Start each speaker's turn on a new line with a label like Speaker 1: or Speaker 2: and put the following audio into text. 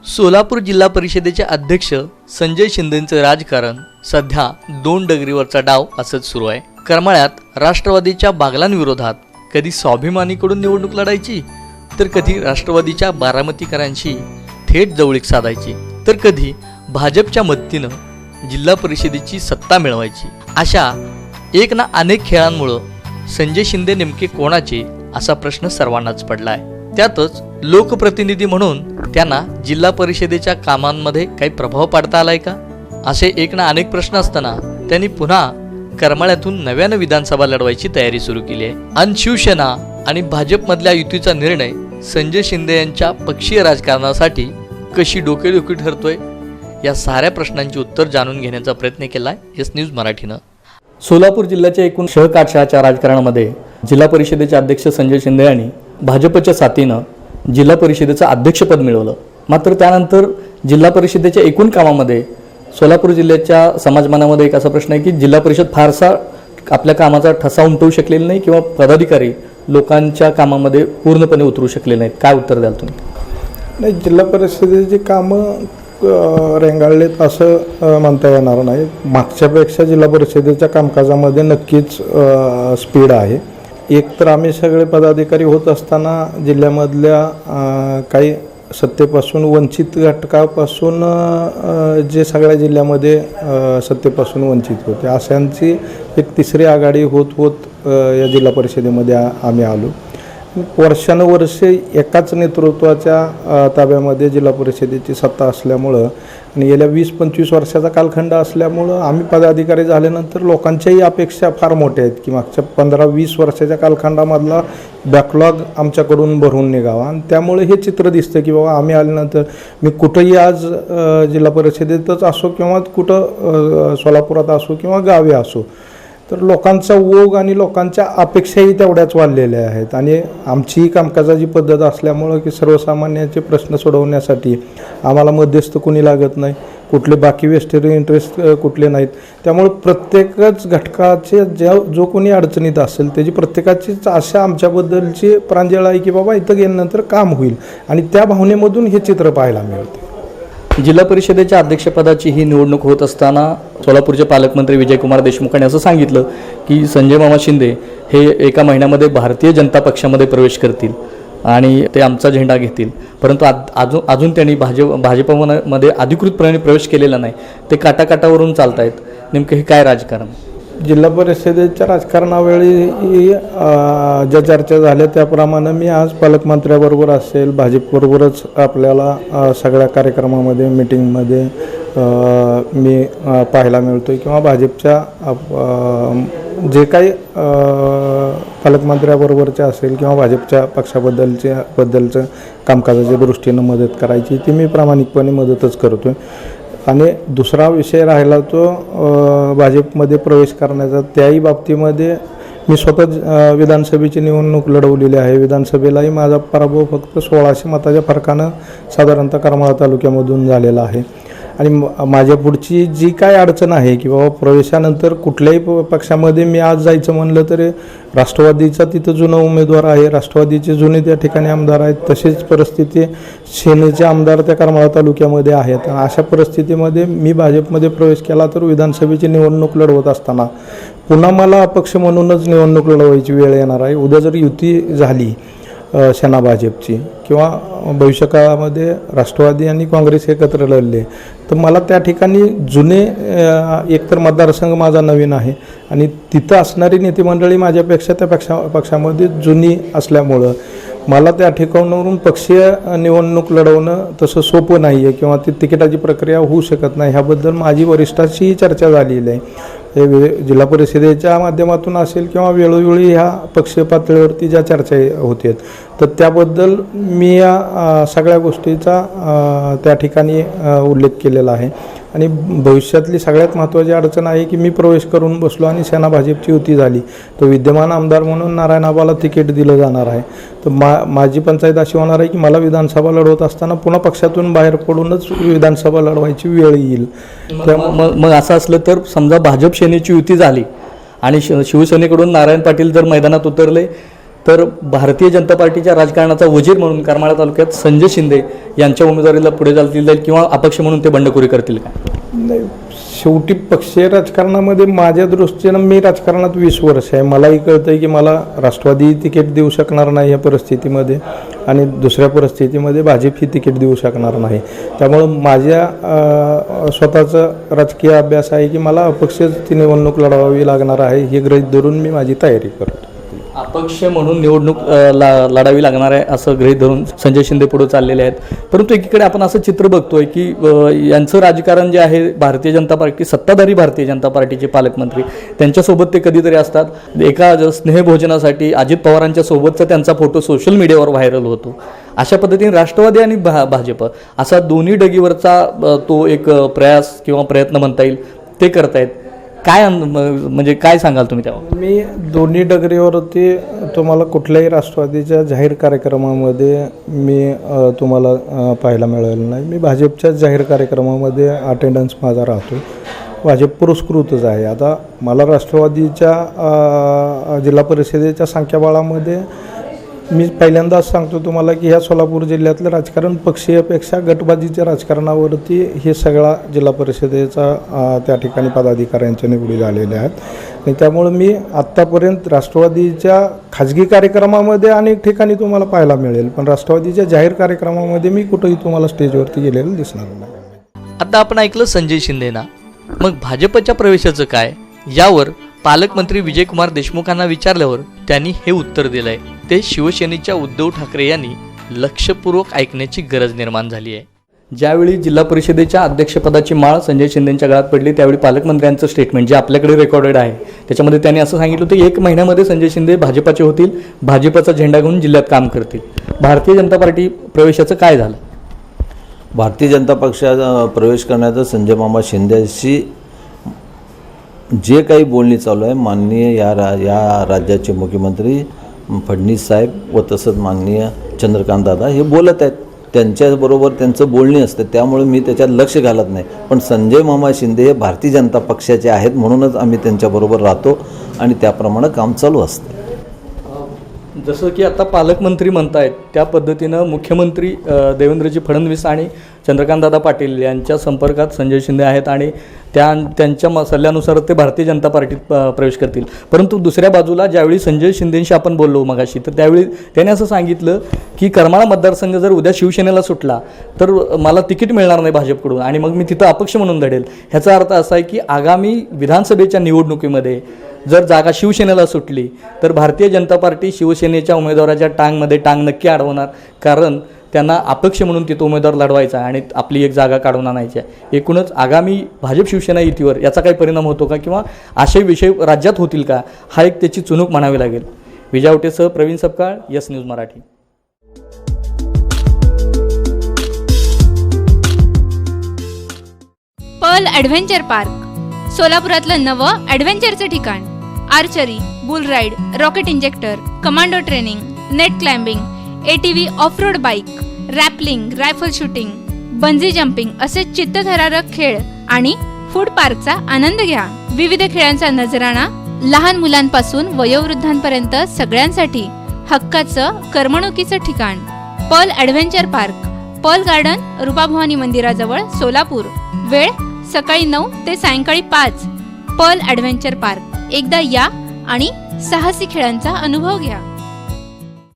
Speaker 1: सोलापूर जिल्हा परिषदेचे अध्यक्ष संजय शिंदेंचं राजकारण सध्या 2 डगरीवरचा डाव असंच सुरू आहे। करमाळ्यात राष्ट्रवादीच्या बागलांविरोधात कधी स्वाभिमानीकडून निवडणूक लढायची, तर कधी राष्ट्रवादीच्या बारामतीकरांशी थेट जवळीक साधायची, तर कधी भाजपच्या मदतीनं जिल्हा परिषदेची सत्ता मिळवायची। अशा एक ना अनेक खेळांमुळे संजय शिंदे नेमके कोणाचे असा प्रश्न सर्वांनाच पडलाय। त्यातच लोकप्रतिनिधी म्हणून त्यांना जिल्हा परिषदेच्या कामांमध्ये काही प्रभाव पाडता आलाय का, असे एक ना अनेक प्रश्न असताना त्यांनी पुन्हा करमाळ्यातून नव्यानं विधानसभा लढवायची तयारी सुरू केली आहे। आणि शिवसेना आणि भाजपमधल्या युतीचा निर्णय संजय शिंदे यांच्या पक्षीय राजकारणासाठी कशी डोकेदुखी ठरतोय, या साऱ्या प्रश्नांची उत्तर जाणून घेण्याचा प्रयत्न केलाय एस न्यूज मराठीनं। सोलापूर जिल्ह्याच्या एकूण शहकाशाच्या राजकारणामध्ये जिल्हा परिषदेचे अध्यक्ष संजय शिंदे यांनी भाजपच्या साथीनं जिल्हा परिषदेचं अध्यक्षपद मिळवलं। मात्र त्यानंतर जिल्हा परिषदेच्या एकूण कामामध्ये सोलापूर जिल्ह्याच्या समाजमानामध्ये एक असा प्रश्न आहे की जिल्हा परिषद फारसा आपल्या कामाचा ठसा उमटवू शकलेला नाही किंवा पदाधिकारी लोकांच्या कामामध्ये पूर्णपणे उतरू शकले नाहीत। काय उत्तर द्याल तुम्ही?
Speaker 2: नाही, जिल्हा परिषदेची कामं रेंगाळलेत असं म्हणता येणार नाही। मागच्यापेक्षा जिल्हा परिषदेच्या कामकाजामध्ये नक्कीच स्पीड आहे। एक तर आम्ही सगळे पदाधिकारी होत असताना जिल्ह्यामधल्या काही सत्तेपासून वंचित घटकापासून जे सगळ्या जिल्ह्यामध्ये सत्तेपासून वंचित होते अशांची एक तिसरी आघाडी होत या जिल्हा परिषदेमध्ये आम्ही आलो। वर्षानुवर्षे एकाच नेतृत्वाच्या ताब्यामध्ये जिल्हा परिषदेची सत्ता असल्यामुळं आणि गेल्या 20-25 वर्षाचा कालखंड असल्यामुळं आम्ही पदाधिकारी झाल्यानंतर लोकांच्याही अपेक्षा फार मोठ्या आहेत की मागच्या 15-20 वर्षाच्या कालखंडामधला बॅकलॉग आमच्याकडून भरून निघावा। आणि त्यामुळे हे चित्र दिसतं की बाबा आम्ही आल्यानंतर मी कुठंही आज जिल्हा परिषदेतच असो किंवा कुठं सोलापुरात असो किंवा गावी असो, तर लोकांचा ओघ आणि लोकांच्या अपेक्षाही तेवढ्याच वाढलेल्या आहेत। आणि आमची कामकाजाची पद्धत असल्यामुळं की सर्वसामान्यांचे प्रश्न सोडवण्यासाठी आम्हाला मध्यस्थ कोणी लागत नाही, कुठले बाकी वेस्टेड इंटरेस्ट कुठले नाहीत। त्यामुळे प्रत्येकच घटकाचे जो कोणी अडचणीत असेल त्याची प्रत्येकाचीच आशा आमच्याबद्दलची प्रांजळ आहे की बाबा इथं गेल्यानंतर काम होईल, आणि त्या भावनेमधून हे चित्र पाहायला मिळते।
Speaker 1: जिल्हा परिषदेच्या अध्यक्षपदाची ही निवडणूक होत असताना सोलापूरचे पालकमंत्री विजयकुमार देशमुख यांनी असं सांगितलं की संजय मामा शिंदे हे एका महिन्यामध्ये भारतीय जनता पक्षामध्ये प्रवेश करतील आणि ते आमचा झेंडा घेतील, परंतु अजून त्यांनी भाजपमध्ये अधिकृतपणे प्रवेश केलेला नाही, ते काटाकाटावरून चालत आहेत। नेमकं हे काय राजकारण?
Speaker 2: जिल्हा परिषदेच्या राजकारणावेळी ज्या चर्चा झाल्या त्याप्रमाणे मी आज पालकमंत्र्याबरोबर असेल, भाजपबरोबरच आपल्याला सगळ्या कार्यक्रमामध्ये मीटिंगमध्ये मी पाहायला मिळतो आहे किंवा भाजपच्या जे काही पालकमंत्र्याबरोबरचे असेल किंवा भाजपच्या पक्षाबद्दलचं कामकाजाच्या दृष्टीनं मदत करायची ती मी प्रामाणिकपणे मदतच करतो आहे। आणि दुसरा विषय राहिला तो भाजपमध्ये प्रवेश करण्याचा, त्याही बाबतीमध्ये मी स्वतः विधानसभेची निवडणूक लढवलेली आहे। विधानसभेलाही माझा पराभव फक्त 1600 मताच्या फरकानं साधारणतः करमाळा तालुक्यामधून झालेला आहे। आणि माझ्या पुढची जी काय अडचण आहे की बाबा प्रवेशानंतर कुठल्याही पक्षामध्ये मी आज जायचं म्हणलं तरी राष्ट्रवादीचा तिथं जुना उमेदवार आहे, राष्ट्रवादीचे जुने त्या ठिकाणी आमदार आहेत, तसेच परिस्थिती सेनेचे आमदार त्या करमाळा तालुक्यामध्ये आहेत। अशा परिस्थितीमध्ये मी भाजपमध्ये प्रवेश केला तर विधानसभेची निवडणूक लढवत असताना पुन्हा मला अपक्ष म्हणूनच निवडणूक लढवायची वेळ येणार आहे। उद्या जर युती झाली सेना भाजपची किंवा भविष्यकाळामध्ये राष्ट्रवादी आणि काँग्रेस एकत्र लढले तर मला त्या ठिकाणी जुने एकतर मतदारसंघ माझा नवीन आहे आणि तिथं असणारी नेतेमंडळी माझ्यापेक्षा त्या पक्षामध्ये जुनी असल्यामुळं मला त्या ठिकाणावरून पक्षीय निवडणूक लढवणं तसं सोपं नाही आहे किंवा ती तिकिटाची प्रक्रिया होऊ शकत नाही। ह्याबद्दल माझी वरिष्ठांशीही चर्चा झालेली आहे। जिल्हा परिषदेच्या माध्यमातून असेल किंवा वेळोवेळी ह्या पक्षीय पातळीवरती ज्या चर्चा होते तर त्याबद्दल मी या सगळ्या गोष्टीचा त्या ठिकाणी उल्लेख केलेला आहे। आणि भविष्यातली सगळ्यात महत्त्वाची अडचण आहे की मी प्रवेश करून बसलो आणि सेना भाजपची युती झाली तर विद्यमान आमदार म्हणून नारायण आबाला तिकीट दिलं जाणार आहे, तर माझी पंचायत अशी होणार आहे की मला विधानसभा लढवत असताना पुन्हा पक्षातून बाहेर पडूनच विधानसभा लढवायची वेळ येईल।
Speaker 1: मग असं असलं तर समजा भाजप सेनेची युती झाली आणि शिवसेनेकडून नारायण पाटील जर मैदानात उतरले तर भारतीय जनता पार्टीच्या राजकारणाचा वजीर म्हणून करमाळा तालुक्यात संजय शिंदे यांच्या उमेदवारीला पुढे जाईल किंवा अपक्ष म्हणून ते बंडखोरी करतील का?
Speaker 2: नाही, शेवटी पक्षीय राजकारणामध्ये माझ्या दृष्टीनं मी राजकारणात 20 वर्ष आहे. मलाही कळतं आहे की मला राष्ट्रवादी तिकीट देऊ शकणार नाही या परिस्थितीमध्ये आणि दुसऱ्या परिस्थितीमध्ये भाजप ही तिकीट देऊ शकणार नाही. त्यामुळं माझ्या स्वतःचा राजकीय अभ्यास आहे की मला अपक्षच ती निवडणूक लढवावी लागणार आहे हे गृहीत धरून मी माझी तयारी करतो.
Speaker 1: अपक्ष म्हणून निवडणूक लढावी लागणार आहे असं गृहीत धरून संजय शिंदे पुढे चाललेले आहेत. परंतु एकीकडे आपण असं चित्र बघतोय की यांचं राजकारण जे आहे, भारतीय जनता पार्टी, सत्ताधारी भारतीय जनता पार्टीचे पालकमंत्री त्यांच्यासोबत ते कधीतरी असतात. एका स्नेहभोजनासाठी अजित पवारांच्या सोबतचा त्यांचा फोटो सोशल मीडियावर व्हायरल होतो. अशा पद्धतीने राष्ट्रवादी आणि भाजप असा दोन्ही डगीवरचा तो एक प्रयास किंवा प्रयत्न म्हणता येईल ते करतायत. काय म्हणजे काय सांगाल तुम्ही त्यावर?
Speaker 2: मी दोन्ही डगरीवरती तुम्हाला कुठल्याही राष्ट्रवादीच्या जाहीर कार्यक्रमामध्ये मी तुम्हाला पाहायला मिळालं नाही. मी भाजपच्या जाहीर कार्यक्रमामध्ये अटेंडन्स माझा राहतो. भाजप पुरस्कृतच आहे. आता मला राष्ट्रवादीच्या जिल्हा परिषदेच्या संख्याबळामध्ये मी पहिल्यांदाच सांगतो तुम्हाला की ह्या सोलापूर जिल्ह्यातलं राजकारण पक्षीयपेक्षा गटबाजीच्या राजकारणावरती हे सगळा जिल्हा परिषदेचा त्या ठिकाणी पदाधिकाऱ्यांच्या निवडी झालेल्या आहेत. आणि त्यामुळं मी आत्तापर्यंत राष्ट्रवादीच्या खाजगी कार्यक्रमामध्ये अनेक ठिकाणी तुम्हाला पाहायला मिळेल, पण राष्ट्रवादीच्या जाहीर कार्यक्रमामध्ये मी कुठंही तुम्हाला स्टेजवरती गेलेलं दिसणार नाही.
Speaker 1: आता आपण ऐकलं संजय शिंदेना, मग भाजपच्या प्रवेशाचं काय यावर पालकमंत्री विजयकुमार देशमुखांना विचारल्यावर त्यांनी हे उत्तर दिलंय. ते शिवसेनेच्या उद्धव ठाकरे यांनी लक्षपूर्वक ऐकण्याची गरज निर्माण झाली आहे. ज्यावेळी जिल्हा परिषदेच्या अध्यक्षपदाची माळ संजय शिंदेंच्या गळ्यात पडली त्यावेळी पालकमंत्र्यांचं स्टेटमेंट जे आपल्याकडे रेकॉर्डेड आहे त्याच्यामध्ये त्यांनी असं सांगितलं होतं की 1 महिन्यामध्ये संजय शिंदे भाजपाचे होतील, भाजपाचा झेंडा घेऊन जिल्ह्यात काम करतील. भारतीय जनता पार्टी प्रवेशाचं काय झालं?
Speaker 3: भारतीय जनता पक्षात प्रवेश करण्याचं संजय मामा शिंदेशी जे काही बोलणी चालू आहे, माननीय या राज्याचे मुख्यमंत्री फडणवीस साहेब व तसंच माननीय चंद्रकांत दादा हे बोलत आहेत. त्यांच्याबरोबर त्यांचं बोलणी असतं, त्यामुळे मी त्याच्यात लक्ष घालत नाही. पण संजय मामा शिंदे हे भारतीय जनता पक्षाचे आहेत म्हणूनच आम्ही त्यांच्याबरोबर राहतो आणि त्याप्रमाणे काम चालू असतं.
Speaker 1: जसं की आता पालकमंत्री म्हणतायत त्या पद्धतीनं मुख्यमंत्री देवेंद्रजी फडणवीस आणि चंद्रकांतदादा पाटील यांच्या संपर्कात संजय शिंदे आहेत आणि त्यांच्या सल्ल्यानुसार ते भारतीय जनता पार्टीत प्रवेश करतील. परंतु दुसऱ्या बाजूला ज्यावेळी संजय शिंदेंशी आपण बोललो मगाशी तर त्यावेळी त्याने असं सांगितलं की करमाळा मतदारसंघ जर उद्या शिवसेनेला सुटला तर मला तिकीट मिळणार नाही भाजपकडून आणि मग मी तिथं अपक्ष म्हणून लढेल. ह्याचा अर्थ असा आहे की आगामी विधानसभेच्या निवडणुकीमध्ये जर जागा शिवसेनेला सुटली तर भारतीय जनता पार्टी शिवसेनेच्या उमेदवाराच्या टांगमध्ये टांग नक्की अडवणार, कारण त्यांना अपक्ष म्हणून तिथं उमेदवार लढवायचा आणि आपली एक जागा काढून आणायची आहे. एकूणच आगामी भाजप शिवसेना युतीवर याचा काही परिणाम होतो का किंवा असे विषय राज्यात होतील का, हा एक त्याची चुणूक म्हणावी लागेल. विजावटेसह Pravin Sapkal, yes news Marathi.
Speaker 4: Pearl adventure park, सोलापुरातलं नवं ॲडव्हेंचरचं ठिकाण. Archery, bull ride, rocket injector, commando training, net climbing, ATV off road bike, rappelling, rifle shooting, bungee jumping असे चित्तथरारक खेळ आणि फूड पार्कचा आनंद घ्या. विविध खेळांचा नजराणा, लहान मुलांपासून वयोवृद्धांपर्यंत सगळ्यांसाठी हक्काचं करमणुकीचं ठिकाण. Pearl adventure park, Pearl garden, Rupabhavani मंदिराजवळ, सोलापूर. वेळ सकाळी 9 ते सायंकाळी 5. Pearl adventure park. एकदा या आणि साहसी खेळांचा अनुभव घ्या.